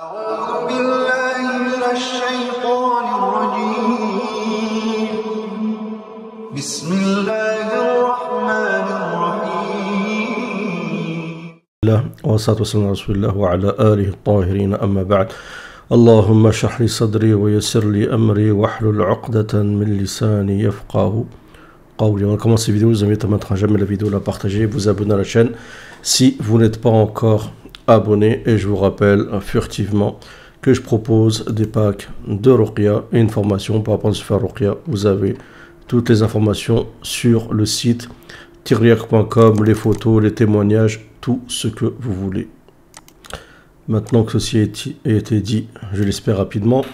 أعوذ بالله من الشيطان الرجيم بسم الله الرحمن الرحيم والصلاة والسلام على رسول الله وعلى آله الطاهرين أما بعد اللهم اشرح لي صدري ويسر لي أمري واحلل عقدة من لساني يفقهوا قولي. On commence cette vidéo, vous invite à mettre un j'aime la vidéo, la partager, vous abonner à la chaîne si vous n'êtes pas encore abonné, et je vous rappelle furtivement que je propose des packs de Ruqya et une formation par rapport à ce faire Ruqya. Vous avez toutes les informations sur le site tirliak.com, les photos, les témoignages, tout ce que vous voulez. Maintenant que ceci a été dit, je l'espère rapidement,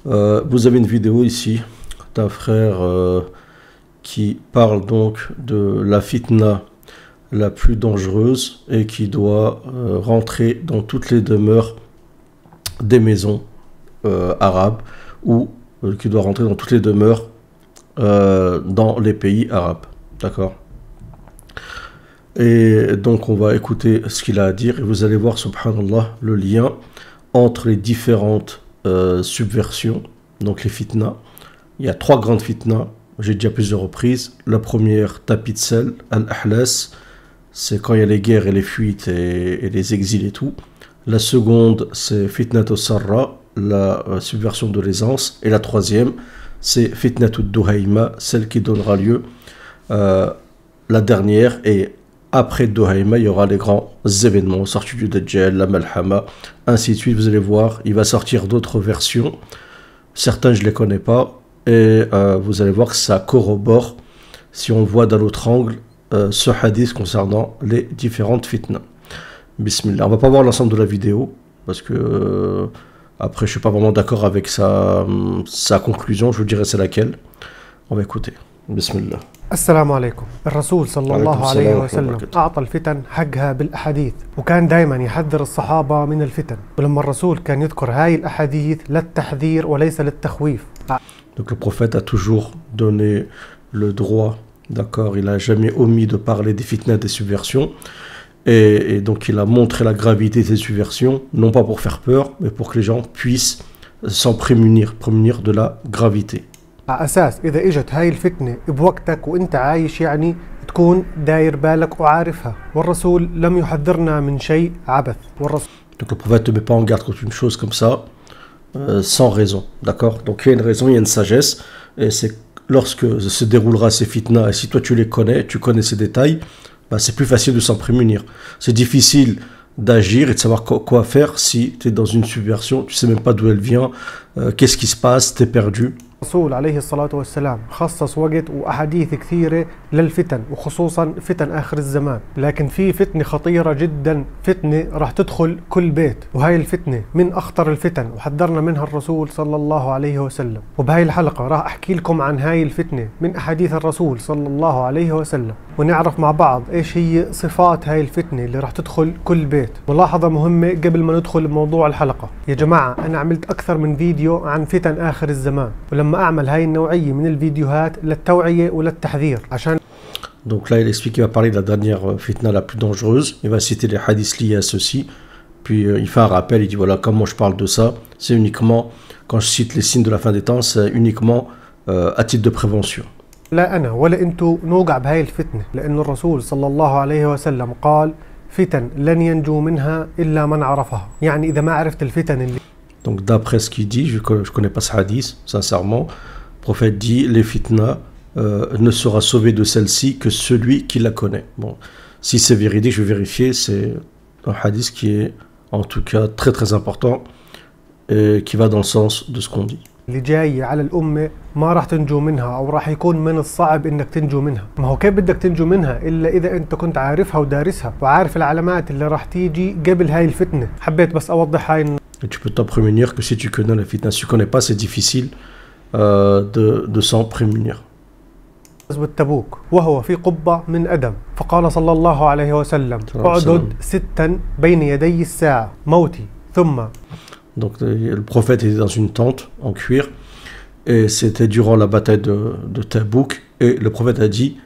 vous avez une vidéo ici d'un frère qui parle donc de la fitna la plus dangereuse et qui doit rentrer dans toutes les demeures des maisons arabes, ou qui doit rentrer dans toutes les demeures dans les pays arabes. D'accord? Et donc on va écouter ce qu'il a à dire et vous allez voir, subhanallah, le lien entre les différentes subversions, donc les fitnas. Il y a trois grandes fitnas, j'ai dit à plusieurs reprises. La première, tapis de sel, al-ahlas, c'est quand il y a les guerres et les fuites et les exils et tout. La seconde, c'est fitnat al-sarra, la subversion de l'aisance. Et la troisième, c'est fitnat al-duhayma, celle qui donnera lieu la dernière. Et après Duhayma, il y aura les grands événements, sortie du Dajjal, la Malhama, ainsi de suite. Vous allez voir, il va sortir d'autres versions. Certains, je ne les connais pas. Et vous allez voir que ça corrobore, si on voit d'un autre angle, ce hadith concernant les différentes fitnas. Bismillah. On va pas voir l'ensemble de la vidéo, parce que après je suis pas vraiment d'accord avec sa conclusion. Je vous dirai c'est laquelle. On va écouter. Bismillah. السلام عليكم. الرسول صلى الله عليه وسلم أعطى الفتن حقها بالأحاديث، وكان دائما يحذر الصحابة من الفتن، ولما الرسول كان يذكر هاي الأحاديث للتحذير وليس للتخويف. Donc le prophète a toujours donné le droit, d'accord, il n'a jamais omis de parler des fitnas, des subversions, et donc il a montré la gravité de ces subversions, non pas pour faire peur, mais pour que les gens puissent s'en prémunir de la gravité. على أساس إذا إجت هاي الفتنة بوقتك وإنت عايش يعني تكون داير بالك وعارفها، والرسول لم يحذرنا من شيء عبث. Donc le prophète ne met pas en garde contre une chose comme ça, sans raison, d'accord? Donc il y a une raison, il y a une sagesse, et c'est lorsque se déroulera ces fitnas, et si toi tu les connais, tu connais ces détails, bah, c'est plus facile de s'en prémunir. C'est difficile d'agir et de savoir quoi faire si tu es dans une subversion, tu sais même pas d'où elle vient, qu'est-ce qui se passe, tu es perdu. الرسول عليه الصلاة والسلام خصص وقت وأحاديث كثيرة للفتن، وخصوصا فتن آخر الزمان. لكن في فتنة خطيرة جدا، فتنة راح تدخل كل بيت، وهاي الفتنة من أخطر الفتن وحذرنا منها الرسول صلى الله عليه وسلم. وبهاي الحلقة راح أحكي لكم عن هاي الفتنة من أحاديث الرسول صلى الله عليه وسلم، ونعرف مع بعض إيش هي صفات هاي الفتنة اللي راح تدخل كل بيت. ملاحظة مهمة قبل ما ندخل بموضوع الحلقة، يا جماعة أنا عملت أكثر من فيديو عن فتن آخر الزمان، ولما أعمل هاي النوعية من الفيديوهات للتوعية وللتحذير عشان. Donc là il explique qu'il va parler de la dernière fitna la plus dangereuse, il va citer les hadiths liés à ceci, puis il fait un rappel, il dit voilà comment je parle de ça, c'est uniquement, quand je cite les signes de la fin des temps, c'est uniquement à titre de prévention. لا أنا ولا أنتو نوقع بهاي الفتنة، لأن الرسول صلى الله عليه وسلم قال فتن لن ينجو منها إلا من عرفها. يعني إذا ما عرفت الفتن اللي. Donc d'après ce qu'il dit, je connais pas ce hadith, sincèrement, le prophète dit les fitnas ne sera sauvé de celle-ci que celui qui la connaît. Bon, si c'est véridique, je vais vérifier, c'est un hadith qui est en tout cas très très important et qui va dans le sens de ce qu'on dit. اللي جاي على الأمة ما راح تنجو منها، أو راح يكون من الصعب إنك تنجو منها. ما هو كيف بدك تنجو منها إلا إذا أنت كنت عارفها ودارسها وعارف العلامات اللي راح تيجي قبل هاي الفتنة. حبيت بس أوضح هاي. Et tu peux t'en prémunir que si tu connais la fitna. Si tu connais pas, c'est difficile de s'en prémunir. غزوة تبوك وهو في قبة من أدم، فقال صلى الله عليه وسلم اعدد ستا بين يدي الساعة موتي ثم. Donc le prophète était dans une tente en cuir et c'était durant la bataille de Tabouk, et le prophète a dit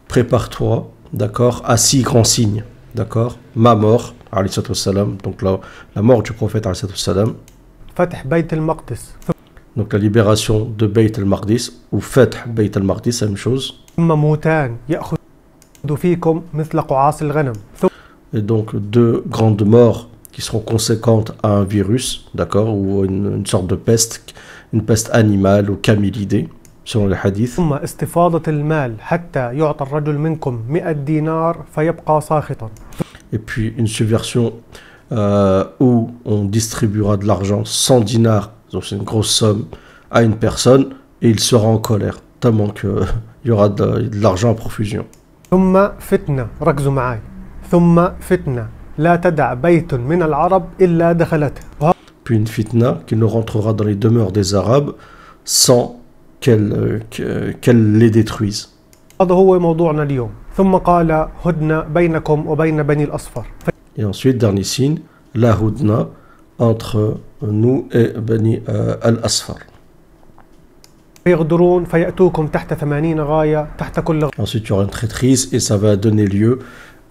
prépare-toi, d'accord, à 6 grands signes, d'accord, ma mort, alayhi salam, donc la mort du prophète alayhi salam. فتح بيت المقدس Donc la libération de Beit al-Maqdis ou Fath Beit al-Maqdis, c'est la même chose. ثم موتان يأخذ فيكم مثل قعاص الغنم Et donc deux grandes morts qui seront conséquentes à un virus, d'accord, ou une sorte de peste, une peste animale ou camélidée, selon les hadiths. ثم استفاضة المال حتى يعطى الرجل منكم 100 دينار فيبقى ساخطا. Et puis une subversion où on distribuera de l'argent 100 dinars, donc c'est une grosse somme, à une personne, et il sera en colère, tellement qu'il y aura de l'argent à profusion. ثم فتنة ركزوا معي ثم فتنة لا تدع بيت من العرب إلا دخلته. Puis une fitna qui ne rentrera dans les demeures des Arabes sans qu'elle les détruise. هذا هو موضوعنا اليوم. ثم قال هدنة بينكم وبين بني الأصفر. Et ensuite, dernier signe, la hudna entre nous et Bani al-Asfar. فيغدرون فيأتوكم تحت 80 غاية تحت كل. Ensuite, il y aura une traîtrise et ça va donner lieu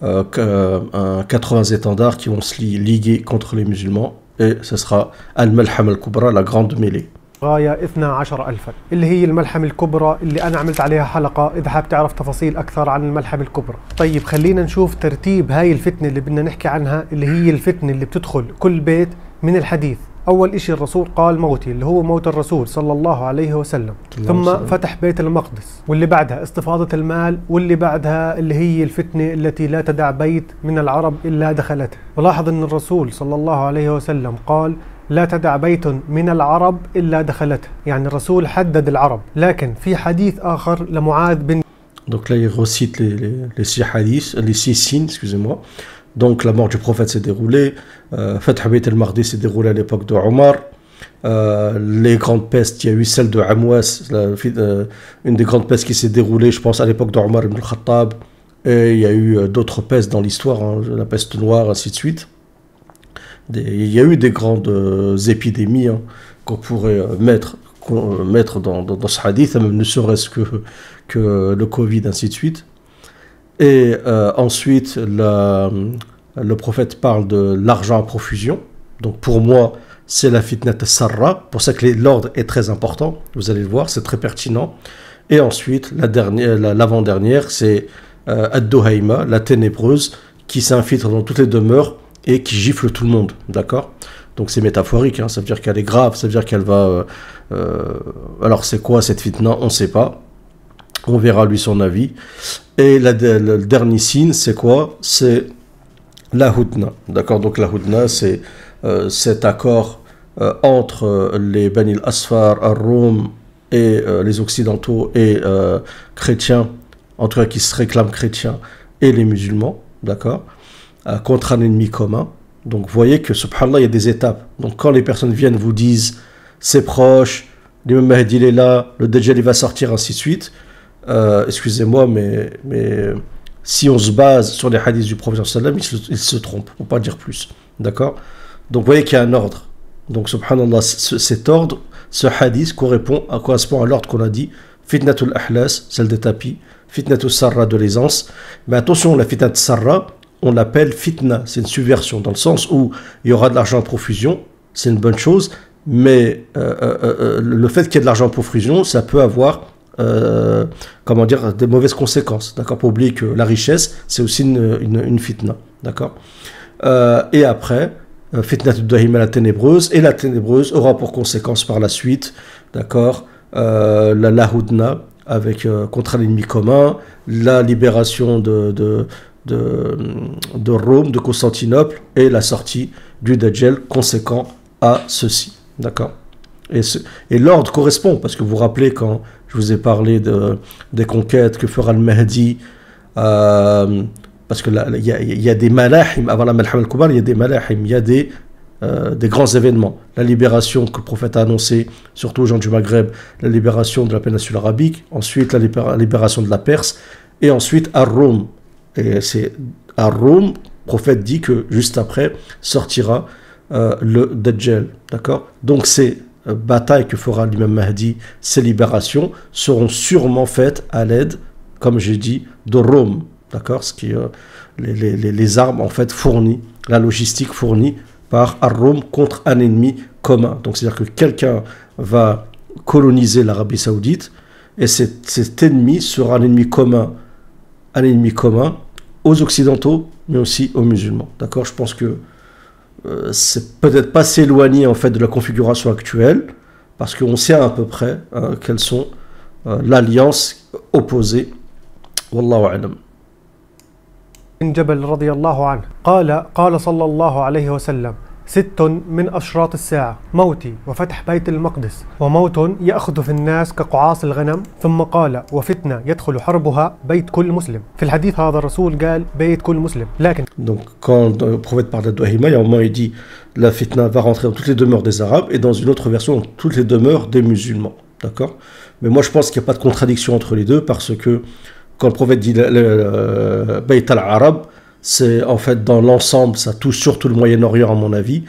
à 80 étendards qui vont se liguer contre les musulmans. Et ce sera Al-Malham al-Kubra, la grande mêlée. غاية 12,000 اللي هي الملحمة الكبرى اللي أنا عملت عليها حلقة إذا حاب تعرف تفاصيل أكثر عن الملحمة الكبرى. طيب خلينا نشوف ترتيب هاي الفتنة اللي بدنا نحكي عنها اللي هي الفتنة اللي بتدخل كل بيت من الحديث. أول إشي الرسول قال موتي اللي هو موت الرسول صلى الله عليه وسلم. ثم فتح بيت المقدس واللي بعدها استفاضة المال واللي بعدها اللي هي الفتنة التي لا تدع بيت من العرب إلا دخلته. ولاحظ أن الرسول صلى الله عليه وسلم قال لا تدع بيت من العرب إلا دخلته، يعني الرسول حدد العرب. لكن في حديث آخر لمعاذ بن. Donc là il recite les six hadiths, les six signes, excusez-moi. Donc la mort du prophète s'est déroulée, Fath Beit al-Maqdis s'est déroulé à l'époque de Omar, les grandes pestes, il y a eu celle de Amwas, une des grandes pestes qui s'est déroulée, je pense, à l'époque de Omar ibn al-Khattab, et il y a eu d'autres pestes dans l'histoire, hein, la peste noire, ainsi de suite. Il y a eu des grandes épidémies hein, qu'on pourrait mettre dans ce hadith, même ne serait-ce que le Covid, ainsi de suite. Et ensuite, le prophète parle de l'argent à profusion. Donc pour moi, c'est la fitnat sarra. Pour ça que l'ordre est très important. Vous allez le voir, c'est très pertinent. Et ensuite, l'avant-dernière, c'est ad-duhayma, la ténébreuse, qui s'infiltre dans toutes les demeures et qui gifle tout le monde. D'accord ? Donc c'est métaphorique, hein, ça veut dire qu'elle est grave, ça veut dire qu'elle va... alors c'est quoi cette fitna ? On ne sait pas. On verra lui son avis. Et le dernier signe, c'est quoi ? C'est la hudna. D'accord ? Donc la hudna, c'est cet accord entre les Bani al-Asfar, al-Rum et les Occidentaux et chrétiens, en tout cas qui se réclament chrétiens, et les musulmans, d'accord ? Contre un ennemi commun. Donc vous voyez que, subhanallah, il y a des étapes. Donc quand les personnes viennent, vous disent, c'est proche, l'imam Mahdi il est là, le Dajjal il va sortir, ainsi de suite. Excusez-moi, mais si on se base sur les hadiths du prophète sallam, il se trompe, pour pas dire plus. D'accord ? Donc vous voyez qu'il y a un ordre. Donc subhanallah, cet ordre, ce hadith correspond à l'ordre qu'on a dit, fitnatul ahlas, celle des tapis, fitnatul sarra de l'aisance. Mais attention, la fitnat sarra, on l'appelle fitna, c'est une subversion, dans le sens où il y aura de l'argent à profusion, c'est une bonne chose, mais le fait qu'il y ait de l'argent à profusion, ça peut avoir comment dire, des mauvaises conséquences. D'accord ? Pour oublier que la richesse, c'est aussi une fitna. D'accord ? Et après, fitna ad-duhayma, la ténébreuse, et la ténébreuse aura pour conséquence par la suite, d'accord, la hudna, avec contre l'ennemi commun, la libération de Rome, de Constantinople, et la sortie du Dajjal conséquent à ceci. D'accord ? Et l'ordre correspond, parce que vous vous rappelez quand je vous ai parlé des conquêtes que fera le Mahdi, parce que il y a des malahim, avant la malham al-kubra, il y a des malahim, il y a des grands événements. La libération que le prophète a annoncée, surtout aux gens du Maghreb, la libération de la péninsule arabique, ensuite la libération de la Perse, et ensuite Ar-Rum. Et c'est Ar-Rum, le prophète dit que juste après sortira le Dajjal. D'accord ? Donc ces batailles que fera l'imam Mahdi, ces libérations seront sûrement faites à l'aide, comme j'ai dit, de Rome. d'accord, ce qui les armes en fait fournies, la logistique fournie par Ar-Rum contre un ennemi commun. Donc c'est-à-dire que quelqu'un va coloniser l'Arabie Saoudite et cet ennemi sera un ennemi commun aux Occidentaux, mais aussi aux musulmans. D'accord, je pense que c'est peut-être pas s'éloigner en fait de la configuration actuelle, parce qu'on sait à peu près quelles sont l'alliance opposée. Wallahu a'lam. بن جبل رضي الله عنه قال صلى الله عليه وسلم 6 من أشراط الساعة موتي وفتح بيت المقدس وموت يأخذ في الناس كقعاص الغنم ثم قال وفتنة يدخل حربها بيت كل مسلم. في الحديث هذا الرسول قال بيت كل مسلم لكن Donc quand le prophète parle de Duhayma, il y a un moment il dit la fitna va rentrer dans toutes les demeures des Arabes et dans une autre version dans toutes les demeures des musulmans. D'accord? Mais moi je pense qu'il n'y a pas de contradiction entre les deux parce que quand le prophète dit Bayt al-Arab, c'est en fait dans l'ensemble, ça touche surtout le Moyen-Orient à mon avis,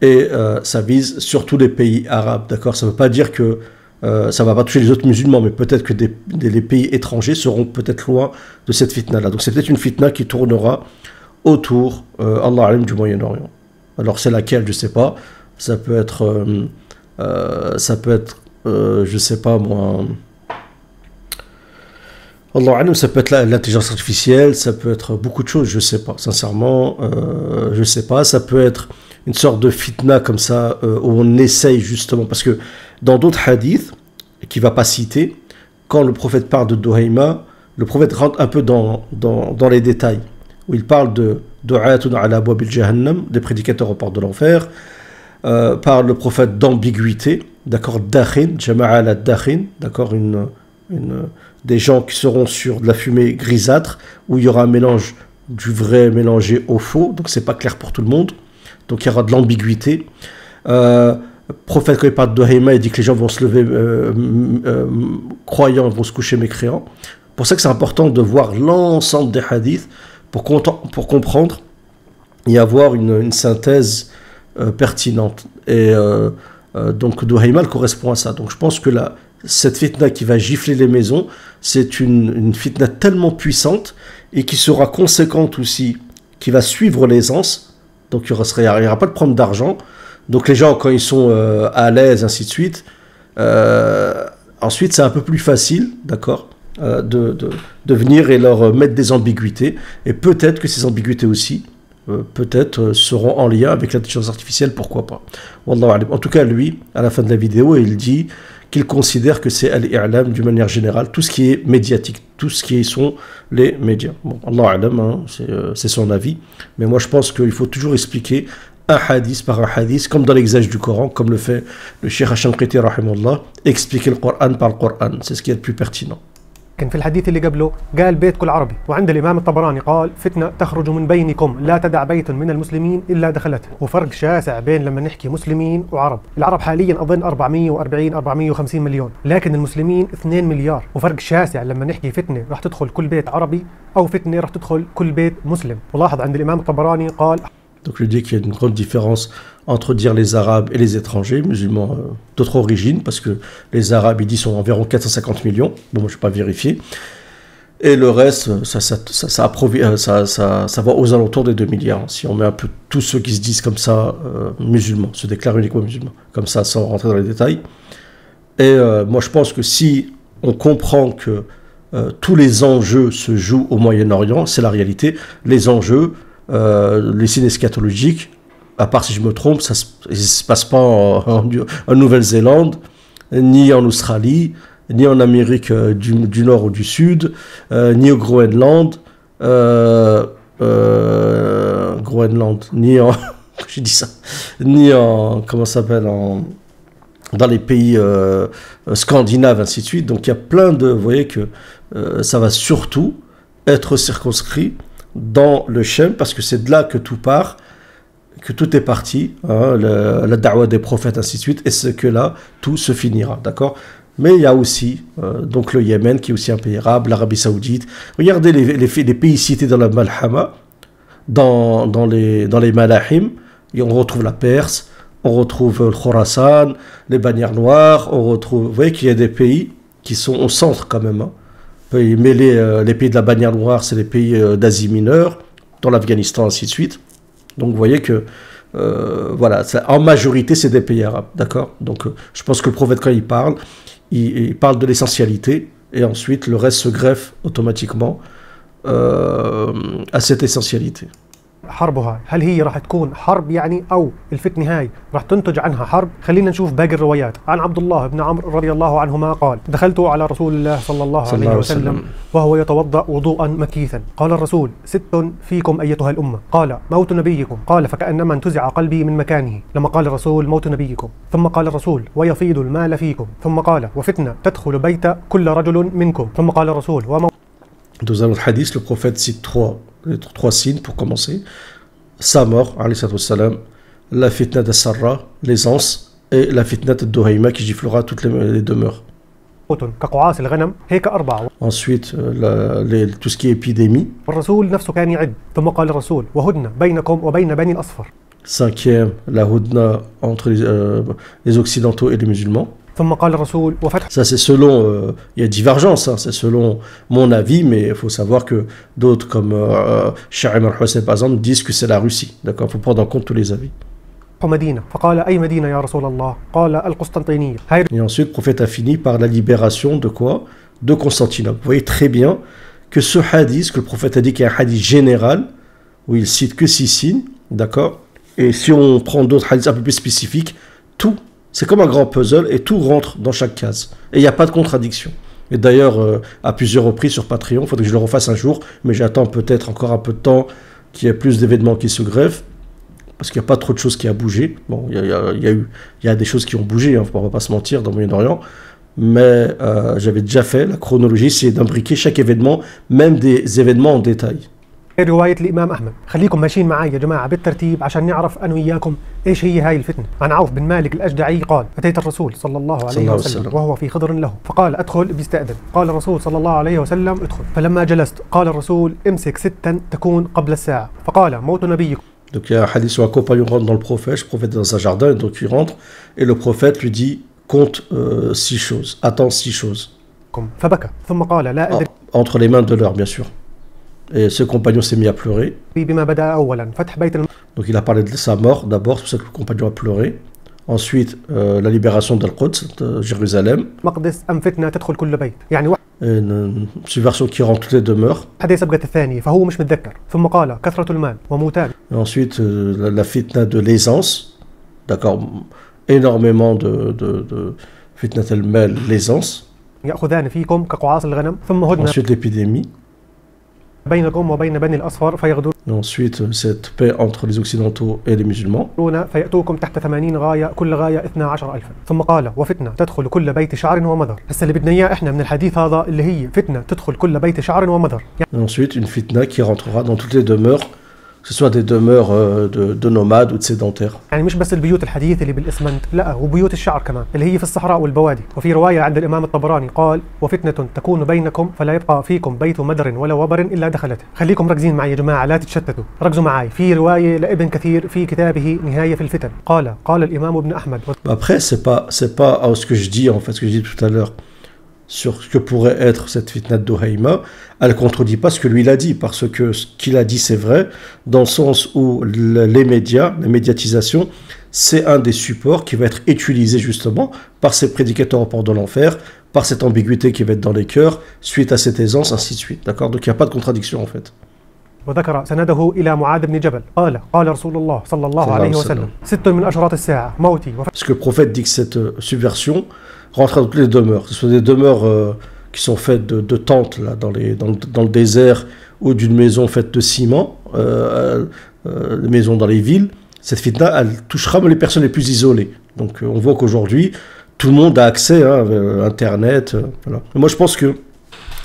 et ça vise surtout les pays arabes, d'accord? Ça ne veut pas dire que ça ne va pas toucher les autres musulmans, mais peut-être que les pays étrangers seront peut-être loin de cette fitna-là. Donc c'est peut-être une fitna qui tournera autour, Allah alim, du Moyen-Orient. Alors c'est laquelle, je ne sais pas. Ça peut être, je ne sais pas moi... Allah alim, ça peut être l'intelligence artificielle, ça peut être beaucoup de choses, je sais pas, sincèrement, je sais pas, ça peut être une sorte de fitna comme ça, où on essaye justement, parce que dans d'autres hadiths, qu'il va pas citer, quand le prophète parle de Duhayma, le prophète rentre un peu dans les détails, où il parle de Du'atun ala abwabil jahannam, des prédicateurs aux portes de l'enfer, parle le prophète d'ambiguïté, d'accord, dakhin, jama'a ala dakhin, d'accord, des gens qui seront sur de la fumée grisâtre, où il y aura un mélange du vrai mélangé au faux, donc c'est pas clair pour tout le monde, donc il y aura de l'ambiguïté. Prophète, quand il parle de Duhayma, il dit que les gens vont se lever croyants, vont se coucher mécréants. Pour ça que c'est important de voir l'ensemble des hadiths pour comprendre et avoir une synthèse pertinente. Et donc Duhayma correspond à ça. Donc je pense que cette fitna qui va gifler les maisons, c'est une fitna tellement puissante et qui sera conséquente aussi, qui va suivre l'aisance. Donc il n'y aura pas de problème d'argent. Donc les gens, quand ils sont à l'aise, ainsi de suite, ensuite c'est un peu plus facile, d'accord, de venir et leur mettre des ambiguïtés. Et peut-être que ces ambiguïtés aussi, peut-être seront en lien avec l'intelligence artificielle, pourquoi pas. Wallahu alim. En tout cas, lui, à la fin de la vidéo, il dit qu'il considère que c'est al-i'lam d'une manière générale, tout ce qui est médiatique, tout ce qui sont les médias. Bon, Allah alam, hein, c'est son avis, mais moi je pense qu'il faut toujours expliquer un hadith par un hadith, comme dans l'exégèse du Coran, comme le fait le Cheikh Ash-Shanqiti rahimahullah, expliquer le Coran par le Coran, c'est ce qui est le plus pertinent. لكن في الحديث اللي قبله قال بيت كل عربي، وعند الإمام الطبراني قال فتنة تخرج من بينكم لا تدع بيت من المسلمين إلا دخلته. وفرق شاسع بين لما نحكي مسلمين وعرب. العرب حاليا أظن 440-450 مليون، لكن المسلمين 2 مليار. وفرق شاسع لما نحكي فتنة راح تدخل كل بيت عربي أو فتنة راح تدخل كل بيت مسلم. ولاحظ عند الإمام الطبراني قال Donc je dis qu'il y a une grande différence entre dire les Arabes et les étrangers, musulmans d'autres origines, parce que les Arabes, ils disent, sont environ 450 millions. Bon, moi, je ne vais pas vérifier. Et le reste, ça va aux alentours des 2 milliards. Si on met un peu tous ceux qui se disent comme ça, musulmans, se déclarent uniquement musulmans, comme ça, sans rentrer dans les détails. Et moi, je pense que si on comprend que tous les enjeux se jouent au Moyen-Orient, c'est la réalité. Les enjeux, les signes eschatologiques, à part si je me trompe, ça ne se passe pas en Nouvelle-Zélande, ni en Australie, ni en Amérique du Nord ou du Sud, ni au Groenland, ni en, j'ai dit ça, ni en, comment ça s'appelle, dans les pays scandinaves, ainsi de suite. Donc il y a plein de, vous voyez que ça va surtout être circonscrit dans le Shem, parce que c'est de là que tout part, que tout est parti, hein, la da'wa des prophètes, ainsi de suite, et c'est que là, tout se finira, d'accord? Mais il y a aussi donc le Yémen, qui est aussi un pays arabe, l'Arabie Saoudite. Regardez les pays cités dans la Malhama, dans les Malahim, et on retrouve la Perse, on retrouve le Khorasan, les bannières noires, on retrouve, vous voyez qu'il y a des pays qui sont au centre quand même, hein. Il met les pays de la bannière noire, c'est les pays d'Asie mineure, dans l'Afghanistan, ainsi de suite. Donc vous voyez que, voilà, en majorité, c'est des pays arabes, d'accord? Donc je pense que le prophète, quand il parle de l'essentialité, et ensuite le reste se greffe automatiquement à cette essentialité. حربها هل هي راح تكون حرب يعني او الفتنه هاي راح تنتج عنها حرب؟ خلينا نشوف باقي الروايات. عن عبد الله بن عمرو رضي الله عنهما قال: دخلت على رسول الله صلى الله عليه وسلم وهو يتوضأ وضوءا مكيثا. قال الرسول: ست فيكم ايتها الامه. قال: موت نبيكم. قال: فكأنما انتزع قلبي من مكانه لما قال الرسول: موت نبيكم. ثم قال الرسول: ويفيض المال فيكم. ثم قال: وفتنه تدخل بيت كل رجل منكم. ثم قال الرسول: Dans un autre hadith, le prophète cite trois signes pour commencer. Sa mort, alayhi salam, la fitna de-Sarra, l'aisance, et la fitna de-Dohaïma qui giflera toutes les demeures. Ensuite, tout ce qui est épidémie. Cinquième, la hudna entre les Occidentaux et les musulmans. Ça c'est selon, il y a divergence, hein, c'est selon mon avis, mais il faut savoir que d'autres comme Sha'im al-Hussein par exemple disent que c'est la Russie, d'accord, il faut prendre en compte tous les avis. Et ensuite le prophète a fini par la libération de quoi? De Constantinople. Vous voyez très bien que ce hadith, que le prophète a dit qu'il y a un hadith général, où il cite que 6 signes, d'accord, et si on prend d'autres hadiths un peu plus spécifiques, tout, c'est comme un grand puzzle et tout rentre dans chaque case. Et il n'y a pas de contradiction. Et d'ailleurs, à plusieurs reprises sur Patreon, il faudrait que je le refasse un jour, mais j'attends peut-être encore un peu de temps qu'il y ait plus d'événements qui se greffent, parce qu'il n'y a pas trop de choses qui a bougé. Bon, il y a des choses qui ont bougé, hein, on ne va pas se mentir, dans le Moyen-Orient, mais j'avais déjà fait la chronologie, c'est d'imbriquer chaque événement, même des événements en détail. رواية الإمام أحمد. خليكم ماشيين معي يا جماعة بالترتيب عشان نعرف أنا وياكم إيش هي هاي الفتنة. عن عوف بن مالك الأجدعي قال: أتيت الرسول صلى الله عليه وسلم وهو في خضر له فقال: أدخل. بيستأذن. قال الرسول صلى الله عليه وسلم: ادخل. فلما جلست قال الرسول: امسك 6 تكون قبل الساعة. فقال: موت نبيكم. Donc il y a un hadith où un compagnon rentre dans le prophète est dans un jardin, et donc il rentre, et le prophète lui dit: compte 6 choses, attends 6 choses. فبكى ثم قال: لا أدري. Entre les mains de l'heure, bien sûr. Et ce compagnon s'est mis à pleurer. Donc il a parlé de sa mort d'abord, c'est pour ça que le compagnon a pleuré. Ensuite, la libération d'Al-Quds, de Jérusalem. Une subversion qui rend toutes les demeures. Et ensuite, la fitna de l'aisance. D'accord, énormément de fitna al-mal, l'aisance. Ensuite, l'épidémie. Et ensuite, cette paix entre les Occidentaux et les musulmans. Et ensuite, une fitna qui rentrera dans toutes les demeures, que ce soit des demeures de nomades ou de sédentaires. يعني مش بس البيوت الحديثة اللي بالإسمنت، لا وبيوت الشعر كمان اللي هي في الصحراء والبوادي. وفي رواية عند الإمام الطبراني قال: وفتنة تكون بينكم فلا يبقى فيكم بيت مدر ولا وبر إلا دخلته. خليكم مركزين معي يا جماعة، لا تتشتتوا، ركزوا معي. في رواية لابن كثير في كتابه نهاية في الفتن قال الإمام ابن أحمد. Après, c'est pas ce que je dis, en fait, ce que je dis tout à l'heure sur ce que pourrait être cette fitna de Dohaïma, elle ne contredit pas ce que lui il a dit, parce que ce qu'il a dit c'est vrai, dans le sens où les médias, la médiatisation, c'est un des supports qui va être utilisé justement par ces prédicateurs en porte de l'enfer, par cette ambiguïté qui va être dans les cœurs, suite à cette aisance, ainsi de suite. D'accord? Donc il n'y a pas de contradiction en fait. وذكر سنده إلى معاذ بن جبل قال رسول الله صلى الله عليه وسلم 6 من أشراط الساعة موتي. Parce que le prophète dit que cette subversion rentre dans toutes les demeures. Ce sont des demeures qui sont faites de tentes là, dans le désert ou d'une maison faite de ciment, des maisons dans les villes. Cette fitna, elle touchera les personnes les plus isolées. Donc on voit qu'aujourd'hui, tout le monde a accès à Internet. Voilà. Et moi je pense que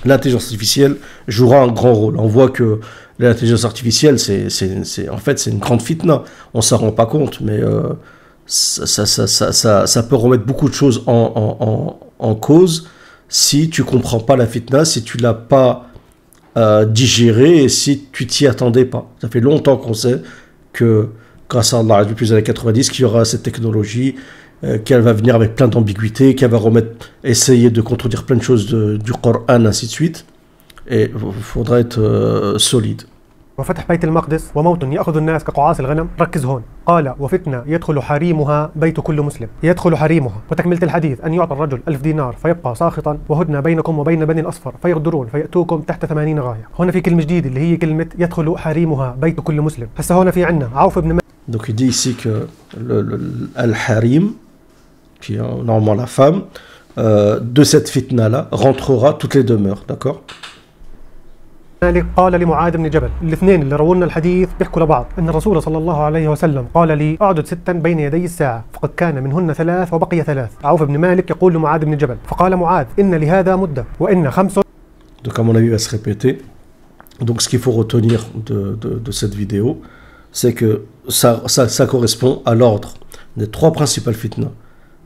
l'intelligence artificielle jouera un grand rôle. On voit que l'intelligence artificielle, en fait, c'est une grande fitna. On ne s'en rend pas compte, mais ça peut remettre beaucoup de choses en cause si tu ne comprends pas la fitna, si tu ne l'as pas digérée et si tu t'y attendais pas. Ça fait longtemps qu'on sait que, grâce à Allah, depuis les années 90, qu'il y aura cette technologie, qu'elle va venir avec plein d'ambiguïtés, qu'elle va essayer de contredire plein de choses du Coran, ainsi de suite. et il faudra être solide. وفتح بيت المقدس وموت يأخذ الناس كقعاص الغنم. ركز هون. قال وفتنة يدخل حريمها بيت كل مسلم. يدخل حريمها. وتكملة الحديث أن يعطى الرجل 1000 دينار فيبقى ساخطا وهدنة بينكم وبين بني الأصفر فيغدرون فيأتوكم تحت 80 غاية. هنا في كلمة جديدة اللي هي كلمة يدخل حريمها بيت كل مسلم. هسه هنا في عنا عوف بن مالك. Donc il dit ici que Al-Harim, qui est normalement la femme, de cette fitna-là, rentrera toutes les demeures, d'accord? مالك قال لمعاذ بن جبل. الاثنين اللي رونا الحديث بيحكوا لبعض ان الرسول صلى الله عليه وسلم قال لي اعدد 6 بين يدي الساعه فقد كان منهن 3 وبقي 3. عوف بن مالك يقول لمعاذ بن جبل فقال معاذ ان لهذا مده وان 5. Donc à mon avis il va se répéter. Donc ce qu'il faut retenir de cette vidéo, c'est que ça correspond à l'ordre des 3 principales fitnas.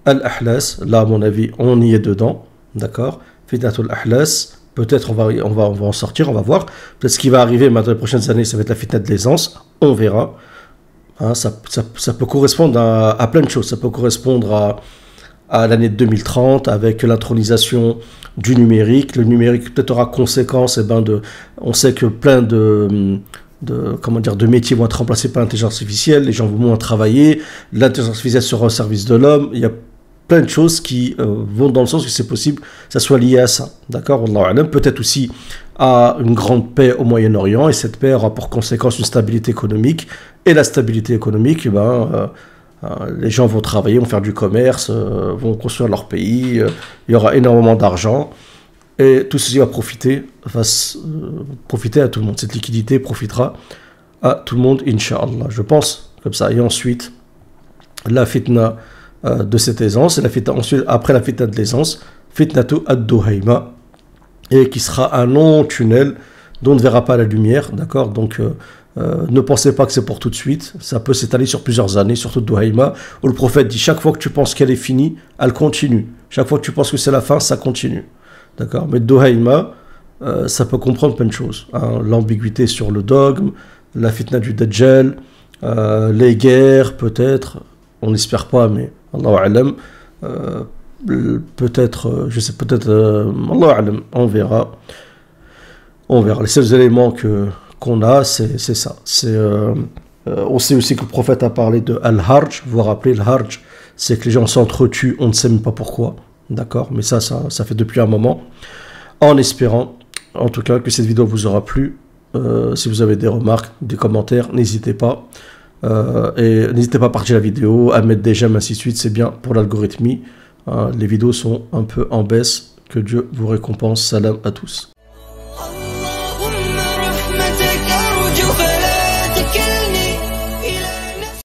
Al-Ahlas, là à mon avis on y est dedans, d'accord? Fitnatul Ahlas. Peut-être on va en sortir, on va voir. Peut-être ce qui va arriver dans les prochaines années, ça va être la fitna de l'aisance. On verra. Hein, ça peut correspondre à plein de choses. Ça peut correspondre à l'année 2030 avec l'intronisation du numérique. Le numérique peut-être aura conséquence. On sait que plein de métiers vont être remplacés par l'intelligence artificielle. Les gens vont moins travailler. L'intelligence artificielle sera au service de l'homme. Il y a plein de choses qui vont dans le sens que c'est possible que ça soit lié à ça, d'accord? Peut-être aussi à une grande paix au Moyen-Orient, et cette paix aura pour conséquence une stabilité économique, et la stabilité économique, les gens vont travailler, vont faire du commerce, vont construire leur pays, il y aura énormément d'argent, et tout ceci va profiter à tout le monde. Cette liquidité profitera à tout le monde, Inch'Allah, je pense, comme ça. Et ensuite, la fitna de cette aisance, et ensuite, après la fitna de l'aisance, fitnatu ad-Duhayma, et qui sera un long tunnel dont on ne verra pas la lumière, d'accord? Donc ne pensez pas que c'est pour tout de suite, ça peut s'étaler sur plusieurs années, surtout Duhayma, où le prophète dit chaque fois que tu penses qu'elle est finie, elle continue, chaque fois que tu penses que c'est la fin, ça continue, d'accord? Mais Duhayma, ça peut comprendre plein de choses, hein? L'ambiguïté sur le dogme, la fitna du Dajjal, les guerres peut-être, on n'espère pas, mais Allahu A'lam, peut-être, je sais, peut-être, Allahu A'lam, on verra. On verra. Les seuls éléments qu'on a, c'est ça. On sait aussi que le prophète a parlé de Al-Harj. Vous vous rappelez, le Harj, c'est que les gens s'entretuent, on ne sait même pas pourquoi. D'accord? Mais ça fait depuis un moment. En espérant, en tout cas, que cette vidéo vous aura plu. Si vous avez des remarques, des commentaires, n'hésitez pas. Et n'hésitez pas à partager la vidéo, à mettre des j'aime, ainsi de suite, c'est bien pour l'algorithmie. Les vidéos sont un peu en baisse. Que Dieu vous récompense. Salam à tous.